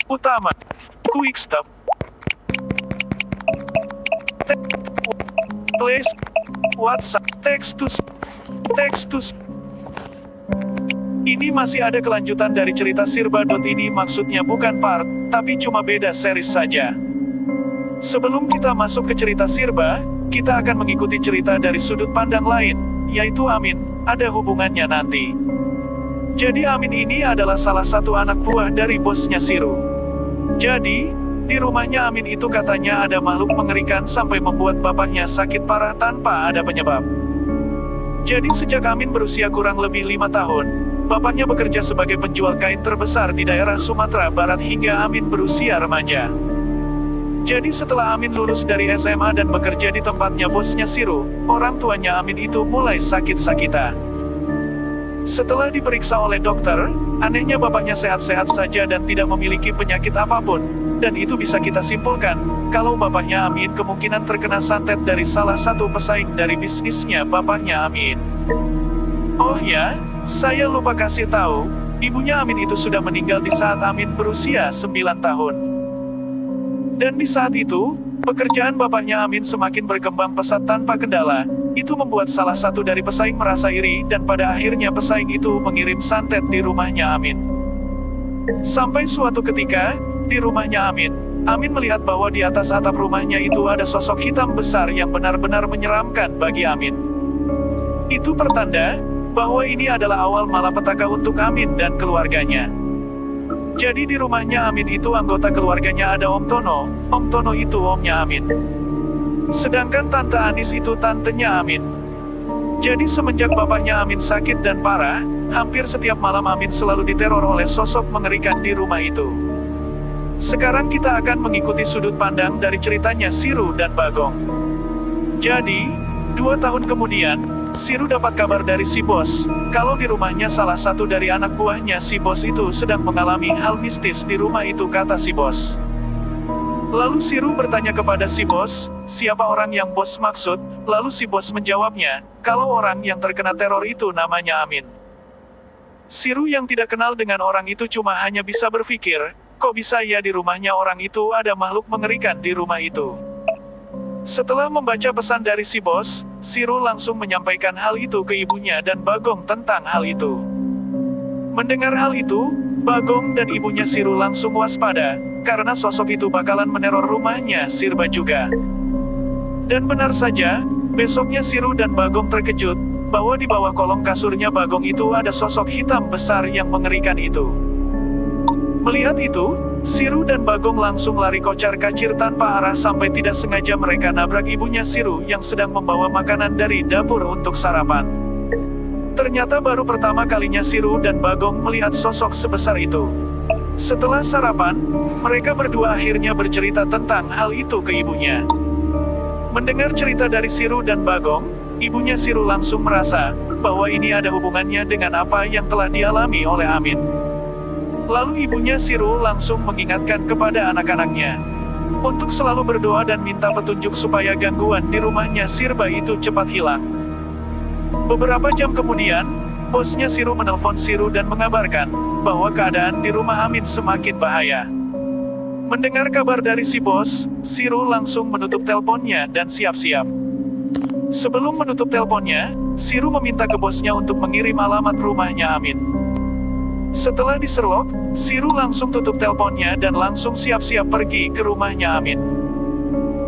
Utama. Quick Stop. Place. WhatsApp. Text to. Ini masih ada kelanjutan dari cerita Sirba. Ini maksudnya bukan part, tapi cuma beda series saja. Sebelum kita masuk ke cerita Sirba, kita akan mengikuti cerita dari sudut pandang lain, yaitu Amin. Ada hubungannya nanti. Jadi Amin ini adalah salah satu anak buah dari bosnya Siru. Jadi, di rumahnya Amin itu katanya ada makhluk mengerikan sampai membuat bapaknya sakit parah tanpa ada penyebab. Jadi sejak Amin berusia kurang lebih 5 tahun, bapaknya bekerja sebagai penjual kain terbesar di daerah Sumatera Barat hingga Amin berusia remaja. Jadi setelah Amin lulus dari SMA dan bekerja di tempatnya bosnya Siru, orang tuanya Amin itu mulai sakit-sakitan. Setelah diperiksa oleh dokter, anehnya bapaknya sehat-sehat saja dan tidak memiliki penyakit apapun, dan itu bisa kita simpulkan, kalau bapaknya Amin kemungkinan terkena santet dari salah satu pesaing dari bisnisnya bapaknya Amin. Oh ya, saya lupa kasih tahu, ibunya Amin itu sudah meninggal di saat Amin berusia 9 tahun. Dan di saat itu, pekerjaan bapaknya Amin semakin berkembang pesat tanpa kendala. Itu membuat salah satu dari pesaing merasa iri dan pada akhirnya pesaing itu mengirim santet di rumahnya Amin. Sampai suatu ketika, di rumahnya Amin, Amin melihat bahwa di atas atap rumahnya itu ada sosok hitam besar yang benar-benar menyeramkan bagi Amin. Itu pertanda bahwa ini adalah awal malapetaka untuk Amin dan keluarganya. Jadi di rumahnya Amin itu anggota keluarganya ada Om Tono. Om Tono itu omnya Amin. Sedangkan Tante Anis itu tantenya Amin. Jadi semenjak bapaknya Amin sakit dan parah, hampir setiap malam Amin selalu diteror oleh sosok mengerikan di rumah itu. Sekarang kita akan mengikuti sudut pandang dari ceritanya Siru dan Bagong. Jadi, 2 tahun kemudian, Siru dapat kabar dari si bos, kalau di rumahnya salah satu dari anak buahnya si bos itu sedang mengalami hal mistis di rumah itu, kata si bos. Lalu Siru bertanya kepada si bos, siapa orang yang bos maksud? Lalu si bos menjawabnya, kalau orang yang terkena teror itu namanya Amin. Siru yang tidak kenal dengan orang itu cuma hanya bisa berpikir, kok bisa ya di rumahnya orang itu ada makhluk mengerikan di rumah itu. Setelah membaca pesan dari si bos, Siru langsung menyampaikan hal itu ke ibunya dan Bagong tentang hal itu. Mendengar hal itu, Bagong dan ibunya Siru langsung waspada, karena sosok itu bakalan meneror rumahnya Sirba juga. Dan benar saja, besoknya Siru dan Bagong terkejut, bahwa di bawah kolong kasurnya Bagong itu ada sosok hitam besar yang mengerikan itu. Melihat itu, Siru dan Bagong langsung lari kocar-kacir tanpa arah sampai tidak sengaja mereka nabrak ibunya Siru yang sedang membawa makanan dari dapur untuk sarapan. Ternyata baru pertama kalinya Siru dan Bagong melihat sosok sebesar itu. Setelah sarapan, mereka berdua akhirnya bercerita tentang hal itu ke ibunya. Mendengar cerita dari Siru dan Bagong, ibunya Siru langsung merasa bahwa ini ada hubungannya dengan apa yang telah dialami oleh Amin. Lalu ibunya Siru langsung mengingatkan kepada anak-anaknya untuk selalu berdoa dan minta petunjuk supaya gangguan di rumahnya Sirba itu cepat hilang. Beberapa jam kemudian, bosnya Siru menelpon Siru dan mengabarkan bahwa keadaan di rumah Amin semakin bahaya. Mendengar kabar dari si bos, Siru langsung menutup teleponnya dan siap-siap. Sebelum menutup teleponnya, Siru meminta ke bosnya untuk mengirim alamat rumahnya Amin. Setelah diserlok, Siru langsung tutup teleponnya dan langsung siap-siap pergi ke rumahnya Amin.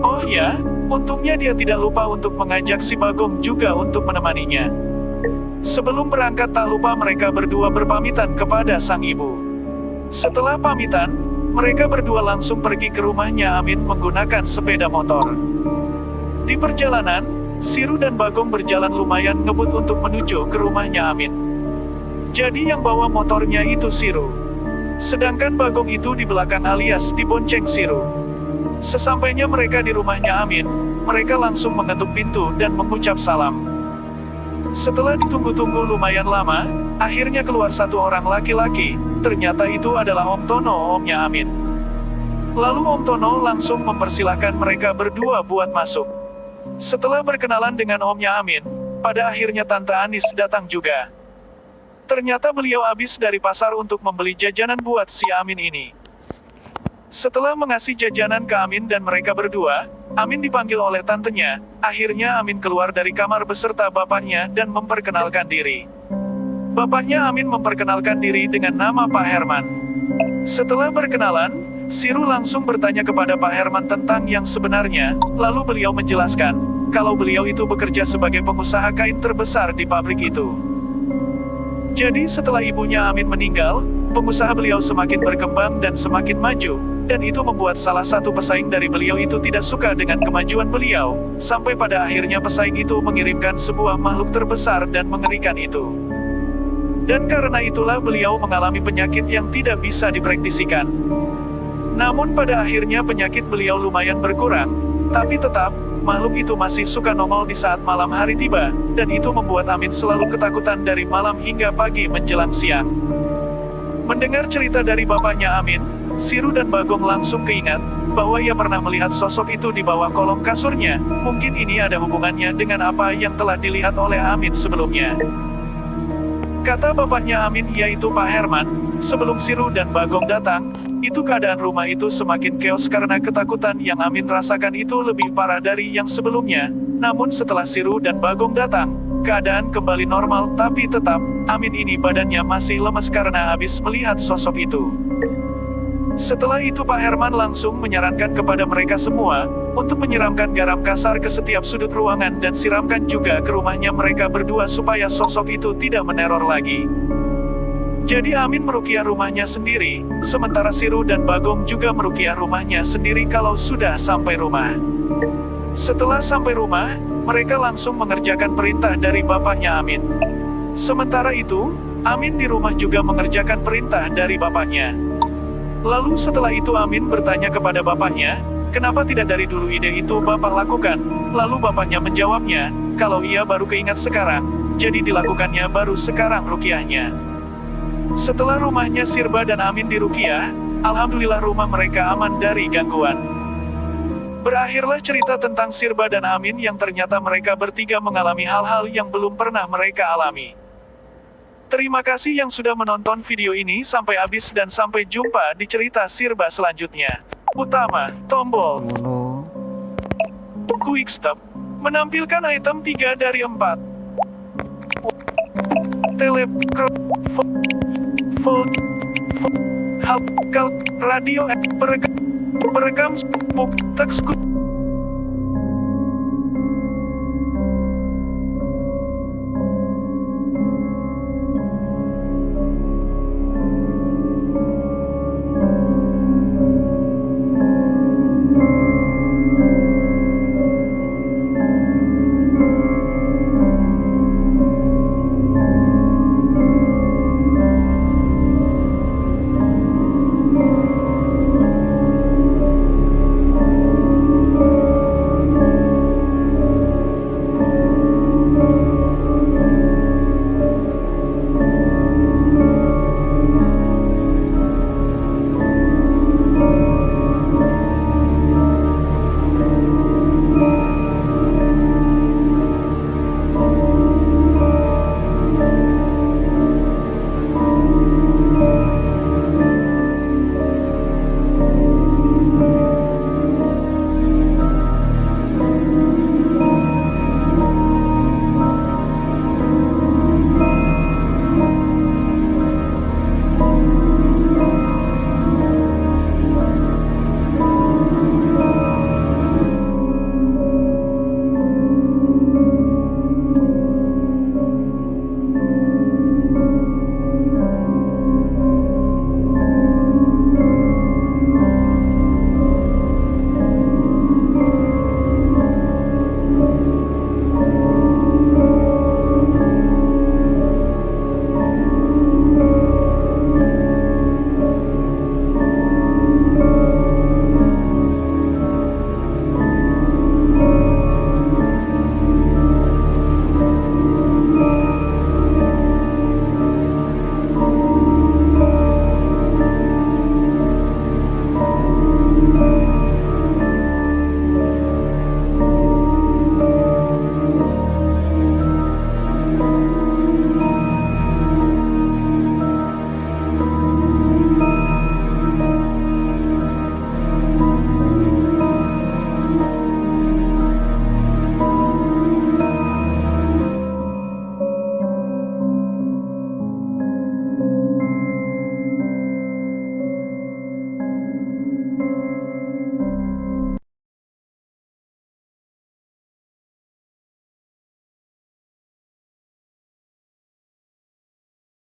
Oh ya, untungnya dia tidak lupa untuk mengajak si Bagong juga untuk menemaninya. Sebelum berangkat tak lupa mereka berdua berpamitan kepada sang ibu. Setelah pamitan, mereka berdua langsung pergi ke rumahnya Amin menggunakan sepeda motor. Di perjalanan, Siru dan Bagong berjalan lumayan ngebut untuk menuju ke rumahnya Amin. Jadi yang bawa motornya itu Siru. Sedangkan Bagong itu di belakang alias dibonceng Siru. Sesampainya mereka di rumahnya Amin, mereka langsung mengetuk pintu dan mengucap salam. Setelah ditunggu-tunggu lumayan lama, akhirnya keluar satu orang laki-laki, ternyata itu adalah Om Tono, omnya Amin. Lalu Om Tono langsung mempersilahkan mereka berdua buat masuk. Setelah berkenalan dengan omnya Amin, pada akhirnya Tante Anis datang juga. Ternyata beliau habis dari pasar untuk membeli jajanan buat si Amin ini. Setelah mengasih jajanan ke Amin dan mereka berdua, Amin dipanggil oleh tantenya. Akhirnya Amin keluar dari kamar beserta bapaknya dan memperkenalkan diri. Bapaknya Amin memperkenalkan diri dengan nama Pak Herman. Setelah berkenalan, Siru langsung bertanya kepada Pak Herman tentang yang sebenarnya, lalu beliau menjelaskan, kalau beliau itu bekerja sebagai pengusaha kain terbesar di pabrik itu. Jadi setelah ibunya Amin meninggal, pengusaha beliau semakin berkembang dan semakin maju, dan itu membuat salah satu pesaing dari beliau itu tidak suka dengan kemajuan beliau, sampai pada akhirnya pesaing itu mengirimkan sebuah makhluk terbesar dan mengerikan itu. Dan karena itulah beliau mengalami penyakit yang tidak bisa dipraktisikan. Namun pada akhirnya penyakit beliau lumayan berkurang, tapi tetap, makhluk itu masih suka nongol di saat malam hari tiba, dan itu membuat Amin selalu ketakutan dari malam hingga pagi menjelang siang. Mendengar cerita dari bapaknya Amin, Siru dan Bagong langsung keingat, bahwa ia pernah melihat sosok itu di bawah kolong kasurnya. Mungkin ini ada hubungannya dengan apa yang telah dilihat oleh Amin sebelumnya. Kata bapaknya Amin yaitu Pak Herman, sebelum Siru dan Bagong datang, itu keadaan rumah itu semakin keos karena ketakutan yang Amin rasakan itu lebih parah dari yang sebelumnya. Namun setelah Siru dan Bagong datang, keadaan kembali normal, tapi tetap, Amin ini badannya masih lemas karena habis melihat sosok itu. Setelah itu Pak Herman langsung menyarankan kepada mereka semua, untuk menyiramkan garam kasar ke setiap sudut ruangan dan siramkan juga ke rumahnya mereka berdua supaya sosok itu tidak meneror lagi. Jadi Amin meruqyah rumahnya sendiri, sementara Siru dan Bagong juga meruqyah rumahnya sendiri kalau sudah sampai rumah. Setelah sampai rumah, mereka langsung mengerjakan perintah dari bapaknya Amin. Sementara itu, Amin di rumah juga mengerjakan perintah dari bapaknya. Lalu setelah itu Amin bertanya kepada bapaknya, kenapa tidak dari dulu ide itu bapak lakukan? Lalu bapaknya menjawabnya, kalau ia baru keingat sekarang, jadi dilakukannya baru sekarang ruqyahnya. Setelah rumahnya Sirba dan Amin diruqyah, alhamdulillah rumah mereka aman dari gangguan. Berakhirlah cerita tentang Sirba dan Amin yang ternyata mereka bertiga mengalami hal-hal yang belum pernah mereka alami. Terima kasih yang sudah menonton video ini sampai habis dan sampai jumpa di cerita Sirba selanjutnya. Utama, tombol Quick Stop menampilkan item 3 dari 4. Radio, perekam, teks,